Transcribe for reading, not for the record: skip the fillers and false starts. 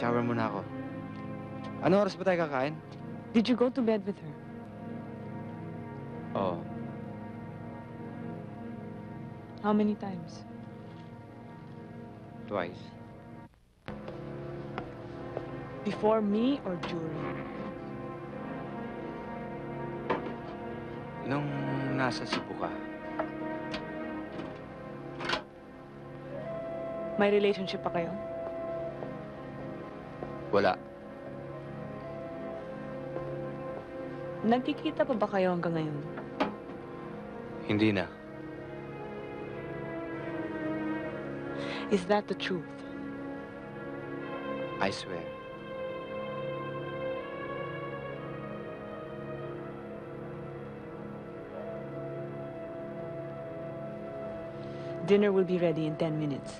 Shower muna ako. Ano oras ba tayo kakain? Did you go to bed with her? Oo. How many times? Twice. Before me or during? Nung nasa Cebu ka, May relationship pa kayo? wala. Nagkikita pa ba kayo hanggang ngayon? Hindi na. Is that the truth? I swear. Dinner will be ready in 10 minutes.